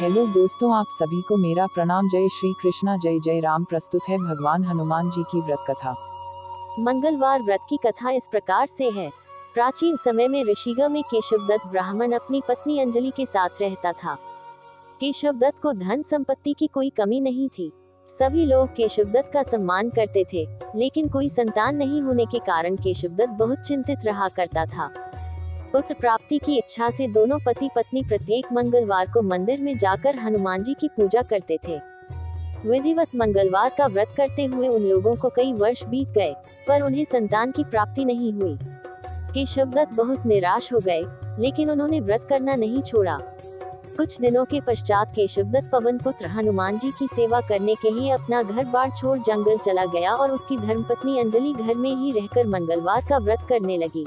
Hello दोस्तों, आप सभी को मेरा प्रणाम। जय श्री कृष्णा, जय जय राम। प्रस्तुत है भगवान हनुमान जी की व्रत कथा। मंगलवार व्रत की कथा इस प्रकार से है। प्राचीन समय में ऋषिगण में केशवदत्त ब्राह्मण अपनी पत्नी अंजलि के साथ रहता था। केशवदत्त को धन संपत्ति की कोई कमी नहीं थी। सभी लोग केशवदत्त का सम्मान करते थे, लेकिन कोई संतान नहीं होने के कारण केशवदत्त बहुत चिंतित रहा करता था। पुत्र प्राप्ति की इच्छा से दोनों पति पत्नी प्रत्येक मंगलवार को मंदिर में जाकर हनुमान जी की पूजा करते थे। विधिवत मंगलवार का व्रत करते हुए उन लोगों को कई वर्ष बीत गए, पर उन्हें संतान की प्राप्ति नहीं हुई। केशवदत्त बहुत निराश हो गए, लेकिन उन्होंने व्रत करना नहीं छोड़ा। कुछ दिनों के पश्चात केशवदत्त पवन पुत्र हनुमान जी की सेवा करने के लिए अपना घर बार छोड़ जंगल चला गया और उसकी धर्मपत्नी अंजलि घर में ही रहकर मंगलवार का व्रत करने लगी।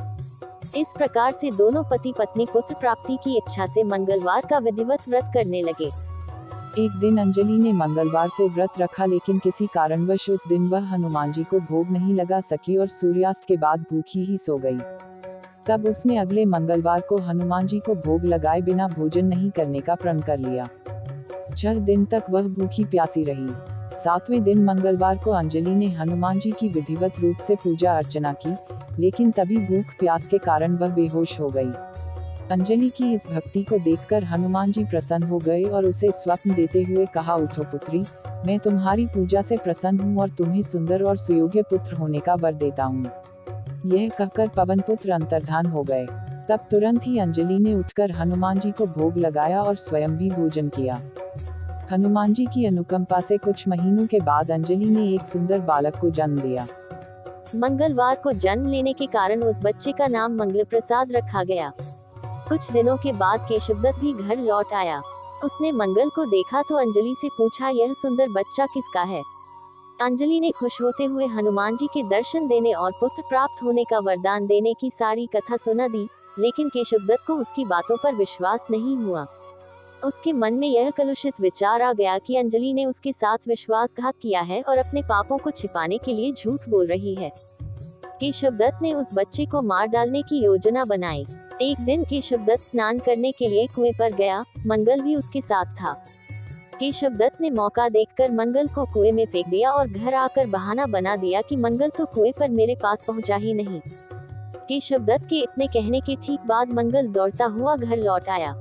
इस प्रकार से दोनों पति पत्नी पुत्र प्राप्ति की इच्छा से मंगलवार का विधिवत व्रत करने लगे। एक दिन अंजलि ने मंगलवार को व्रत रखा, लेकिन किसी कारणवश उस दिन वह हनुमान जी को भोग नहीं लगा सकी और सूर्यास्त के बाद भूखी ही सो गई। तब उसने अगले मंगलवार को हनुमान जी को भोग लगाए बिना भोजन नहीं करने का प्रण कर लिया। 6 दिन तक वह भूखी प्यासी रही। 7वें दिन मंगलवार को अंजलि ने हनुमान जी की विधिवत रूप से पूजा अर्चना की, लेकिन तभी भूख प्यास के कारण वह बेहोश हो गई। अंजलि की इस भक्ति को देखकर हनुमान जी प्रसन्न हो गए और उसे स्वप्न देते हुए कहा, उठो पुत्री, मैं तुम्हारी पूजा से प्रसन्न हूँ और तुम्हें सुंदर और सुयोग्य पुत्र होने का वर देता हूँ। यह कहकर पवन पुत्र अंतर्धान हो गए। तब तुरंत ही अंजलि ने उठकर हनुमान जी को भोग लगाया और स्वयं भी भोजन किया। हनुमान जी की अनुकंपा से कुछ महीनों के बाद अंजलि ने एक सुंदर बालक को जन्म दिया। मंगलवार को जन्म लेने के कारण उस बच्चे का नाम मंगल प्रसाद रखा गया। कुछ दिनों के बाद केशवदत्त भी घर लौट आया। उसने मंगल को देखा तो अंजलि से पूछा, यह सुंदर बच्चा किसका है? अंजलि ने खुश होते हुए हनुमान जी के दर्शन देने और पुत्र प्राप्त होने का वरदान देने की सारी कथा सुना दी, लेकिन केशवदत्त को उसकी बातों पर विश्वास नहीं हुआ। उसके मन में यह कलुषित विचार आ गया कि अंजलि ने उसके साथ विश्वासघात किया है और अपने पापों को छिपाने के लिए झूठ बोल रही है। केशवदत्त ने उस बच्चे को मार डालने की योजना बनाई। एक दिन केशवदत्त स्नान करने के लिए कुएं पर गया। मंगल भी उसके साथ था। केशवदत्त ने मौका देखकर मंगल को कुएं में फेंक दिया और घर आकर बहाना बना दिया कि मंगल तो कुएं पर मेरे पास पहुंचा ही नहीं। केशवदत्त के इतने कहने के ठीक बाद मंगल दौड़ता हुआ घर लौट आया।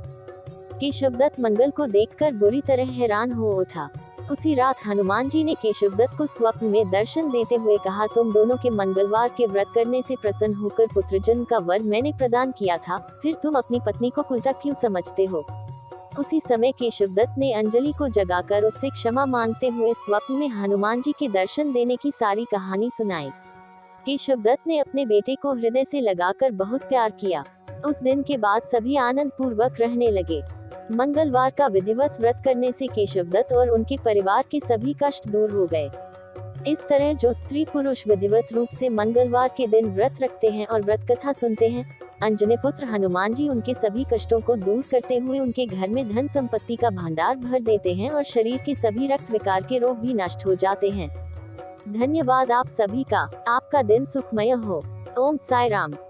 केशवदत्त मंगल को देखकर बुरी तरह हैरान हो उठा। उसी रात हनुमान जी ने केशवदत्त को स्वप्न में दर्शन देते हुए कहा, तुम दोनों के मंगलवार के व्रत करने से प्रसन्न होकर पुत्रजन्म का वर मैंने प्रदान किया था, फिर तुम अपनी पत्नी को कुलटा क्यों समझते हो? उसी समय केशवदत्त ने अंजलि को जगाकर उससे क्षमा मांगते हुए स्वप्न में हनुमान जी के दर्शन देने की सारी कहानी सुनाई। केशवदत्त ने अपने बेटे को हृदय से लगाकर बहुत प्यार किया। उस दिन के बाद सभी आनंद पूर्वक रहने लगे। मंगलवार का विधिवत व्रत करने से केशवदत्त और उनके परिवार के सभी कष्ट दूर हो गए। इस तरह जो स्त्री पुरुष विधिवत रूप से मंगलवार के दिन व्रत रखते हैं और व्रत कथा सुनते हैं, अंजनी पुत्र हनुमान जी उनके सभी कष्टों को दूर करते हुए उनके घर में धन संपत्ति का भंडार भर देते हैं और शरीर के सभी रक्त विकार के रोग भी नष्ट हो जाते हैं। धन्यवाद आप सभी का। आपका दिन सुखमय हो। ओम साई राम।